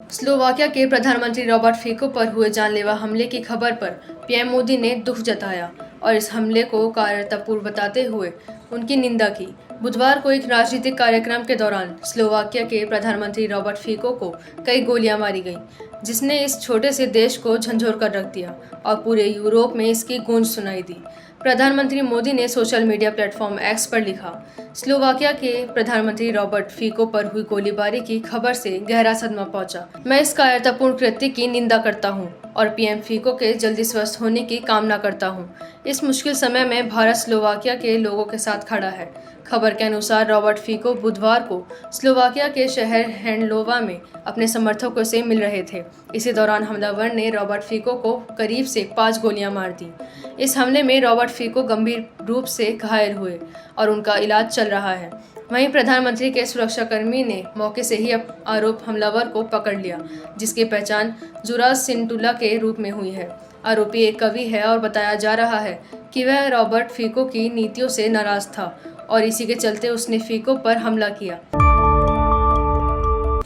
Slovakia के प्रधानमंत्री Robert Fico पर हुए जानलेवा हमले की खबर पर पीएम मोदी ने दुख जताया और इस हमले को कायरतापूर्ण बताते हुए उनकी निंदा की। बुधवार को एक राजनीतिक कार्यक्रम के दौरान स्लोवाकिया के प्रधानमंत्री रॉबर्ट फिको को कई गोलियां मारी गईं, जिसने इस छोटे से देश को झंझोर कर रख दिया और पूरे यूरोप में इसकी गूंज सुनाई दी। प्रधानमंत्री मोदी ने सोशल मीडिया प्लेटफॉर्म एक्स पर लिखा, स्लोवाकिया के प्रधानमंत्री रॉबर्ट फिको पर हुई गोलीबारी की खबर से गहरा सदमा पहुंचा। मैं इस कायरतापूर्ण कृत्य की निंदा करता हूं और पीएम फिको के जल्दी स्वस्थ होने की कामना करता हूं। इस मुश्किल समय में भारत स्लोवाकिया के लोगों के साथ खड़ा है। खबर के अनुसार रॉबर्ट फिको बुधवार को स्लोवाकिया के शहर हैंडलोवा में अपने समर्थकों से मिल रहे थे। इसी दौरान हमलावर ने रॉबर्ट फिको को करीब से 5 गोलियां मार दी। इस हमले में रॉबर्ट फिको गंभीर रूप से घायल हुए और उनका इलाज चल रहा है। वहीं प्रधानमंत्री के सुरक्षाकर्मी ने मौके से ही आरोप हमलावर को पकड़ लिया, जिसकी पहचान जुराज सिंटुला के रूप में हुई है। आरोपी एक कवि है और बताया जा रहा है कि वह रॉबर्ट फिको की नीतियों से नाराज था और इसी के चलते उसने फिको पर हमला किया।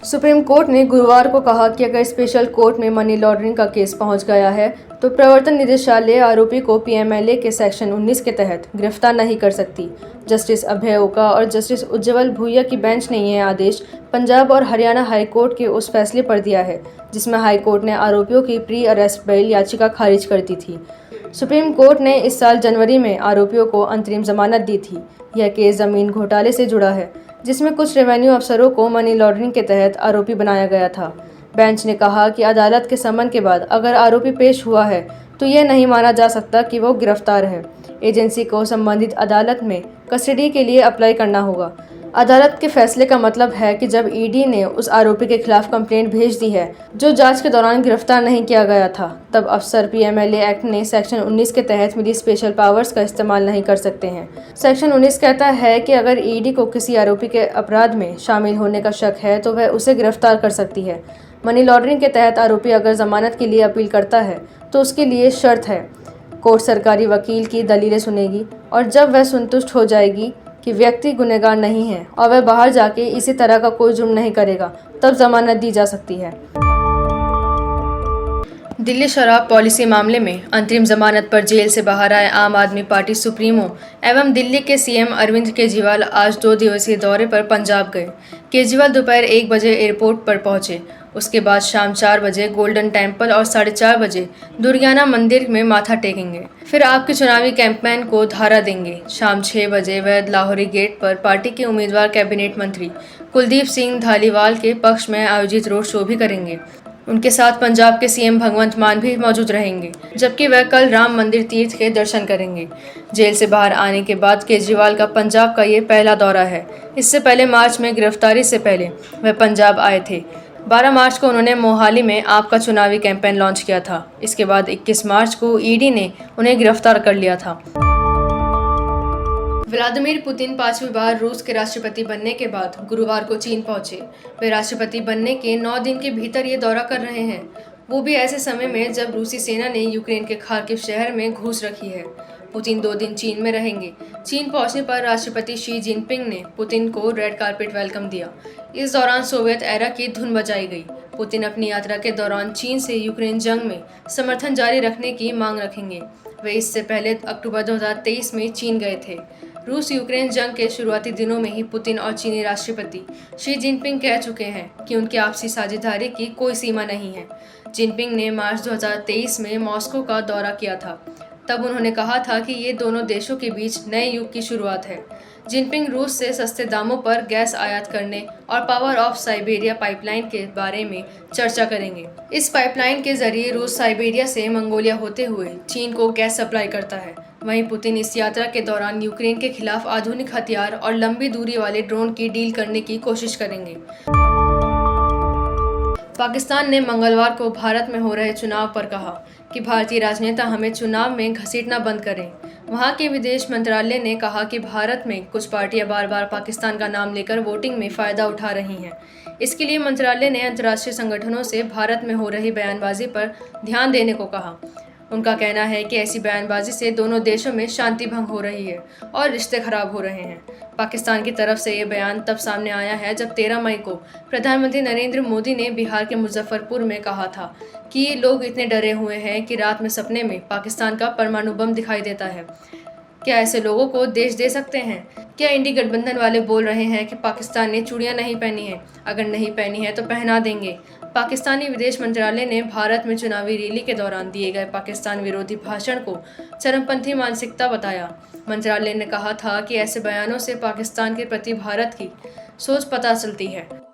सुप्रीम कोर्ट ने गुरुवार को कहा कि अगर स्पेशल कोर्ट में मनी लॉन्ड्रिंग का केस पहुंच गया है तो प्रवर्तन निदेशालय आरोपी को पीएमएलए के सेक्शन 19 के तहत गिरफ्तार नहीं कर सकती। जस्टिस अभय ओका और जस्टिस उज्ज्वल भूया की बेंच ने यह आदेश पंजाब और हरियाणा हाई कोर्ट के उस फैसले पर दिया है जिसमें हाई कोर्ट ने आरोपियों की प्री अरेस्ट बेल याचिका खारिज कर दी थी। सुप्रीम कोर्ट ने इस साल जनवरी में आरोपियों को अंतरिम जमानत दी थी। यह केस जमीन घोटाले से जुड़ा है, जिसमें कुछ रेवेन्यू अफसरों को मनी लॉन्ड्रिंग के तहत आरोपी बनाया गया था। बेंच ने कहा कि अदालत के समन के बाद अगर आरोपी पेश हुआ है तो यह नहीं माना जा सकता कि वो गिरफ्तार है। एजेंसी को संबंधित अदालत में कस्टडी के लिए अप्लाई करना होगा। अदालत के फैसले का मतलब है कि जब ईडी ने उस आरोपी के खिलाफ कंप्लेंट भेज दी है जो जांच के दौरान गिरफ्तार नहीं किया गया था, तब अफसर पीएमएलए एक्ट ने सेक्शन 19 के तहत मिली स्पेशल पावर्स का इस्तेमाल नहीं कर सकते हैं। सेक्शन 19 कहता है कि अगर ईडी को किसी आरोपी के अपराध में शामिल होने का शक है तो वह उसे गिरफ्तार कर सकती है। मनी लॉन्ड्रिंग के तहत आरोपी अगर जमानत के लिए अपील करता है तो उसके लिए शर्त है, कोर्ट सरकारी वकील की दलीलें सुनेगी और जब वह संतुष्ट हो जाएगी कि व्यक्ति गुनहगार नहीं है और वह बाहर जाके इसी तरह का कोई जुर्म नहीं करेगा, तब जमानत दी जा सकती है। दिल्ली शराब पॉलिसी मामले में अंतरिम जमानत पर जेल से बाहर आए आम आदमी पार्टी सुप्रीमो एवं दिल्ली के सीएम अरविंद केजरीवाल आज 2 दिवसीय दौरे पर पंजाब गए। केजरीवाल दोपहर 1 बजे एयरपोर्ट पर पहुंचे। उसके बाद शाम 4 बजे गोल्डन टेम्पल और 4:30 बजे दुर्गियाना मंदिर में माथा टेकेंगे। फिर आपके चुनावी कैंपेन को धारा देंगे। शाम 6 बजे वह लाहौरी गेट पर पार्टी के उम्मीदवार कैबिनेट मंत्री कुलदीप सिंह धालीवाल के पक्ष में आयोजित रोड शो भी करेंगे। उनके साथ पंजाब के सीएम भगवंत मान भी मौजूद रहेंगे, जबकि वह कल राम मंदिर तीर्थ के दर्शन करेंगे। जेल से बाहर आने के बाद केजरीवाल का पंजाब का ये पहला दौरा है। इससे पहले मार्च में गिरफ्तारी से पहले वह पंजाब आए थे। 12 मार्च को उन्होंने मोहाली में आपका चुनावी कैंपेन लॉन्च किया था। इसके बाद 21 मार्च को ईडी ने उन्हें गिरफ्तार कर लिया था। व्लादिमीर पुतिन 5वीं बार रूस के राष्ट्रपति बनने के बाद गुरुवार को चीन पहुंचे। वे राष्ट्रपति बनने के 9 दिन के भीतर ये दौरा कर रहे हैं, वो भी ऐसे समय में जब रूसी सेना ने यूक्रेन के खार्किव शहर में घुस रखी है। पुतिन 2 दिन चीन में रहेंगे। चीन पहुंचने पर राष्ट्रपति शी जिनपिंग ने पुतिन को रेड कार्पेट वेलकम दिया। इस दौरान सोवियत एरा की धुन बजाई गई। पुतिन अपनी यात्रा के दौरान चीन से यूक्रेन जंग में समर्थन जारी रखने की मांग रखेंगे। वे इससे पहले अक्टूबर 2023 में चीन गए थे। रूस यूक्रेन जंग के शुरुआती दिनों में ही पुतिन और चीनी राष्ट्रपति शी जिनपिंग कह चुके हैं कि उनकी आपसी साझेदारी की कोई सीमा नहीं है। जिनपिंग ने मार्च 2023 में मॉस्को का दौरा किया था। तब उन्होंने कहा था कि ये दोनों देशों के बीच नए युग की शुरुआत है। जिनपिंग रूस से सस्ते दामों पर गैस आयात करने और पावर ऑफ साइबेरिया पाइपलाइन के बारे में चर्चा करेंगे। इस पाइपलाइन के जरिए रूस साइबेरिया से मंगोलिया होते हुए चीन को गैस सप्लाई करता है। वहीं पुतिन इस यात्रा के दौरान यूक्रेन के खिलाफ आधुनिक हथियार और लंबी दूरी वाले ड्रोन की डील करने की कोशिश करेंगे। पाकिस्तान ने मंगलवार को भारत में हो रहे चुनाव पर कहा कि भारतीय राजनेता हमें चुनाव में घसीटना बंद करें। वहां के विदेश मंत्रालय ने कहा कि भारत में कुछ पार्टियां बार बार पाकिस्तान का नाम लेकर वोटिंग में फ़ायदा उठा रही हैं। इसके लिए मंत्रालय ने अंतर्राष्ट्रीय संगठनों से भारत में हो रही बयानबाजी पर ध्यान देने को कहा। उनका कहना है कि ऐसी बयानबाजी से दोनों देशों में शांति भंग हो रही है और रिश्ते खराब हो रहे हैं। पाकिस्तान की तरफ से ये बयान तब सामने आया है जब 13 मई को प्रधानमंत्री नरेंद्र मोदी ने बिहार के मुजफ्फरपुर में कहा था कि लोग इतने डरे हुए हैं कि रात में सपने में पाकिस्तान का परमाणु बम दिखाई देता है। क्या ऐसे लोगों को देश दे सकते हैं? क्या इंडी गठबंधन वाले बोल रहे हैं कि पाकिस्तान ने चूड़ियां नहीं पहनी हैं? अगर नहीं पहनी है तो पहना देंगे। पाकिस्तानी विदेश मंत्रालय ने भारत में चुनावी रैली के दौरान दिए गए पाकिस्तान विरोधी भाषण को चरमपंथी मानसिकता बताया। मंत्रालय ने कहा था कि ऐसे बयानों से पाकिस्तान के प्रति भारत की सोच पता चलती है।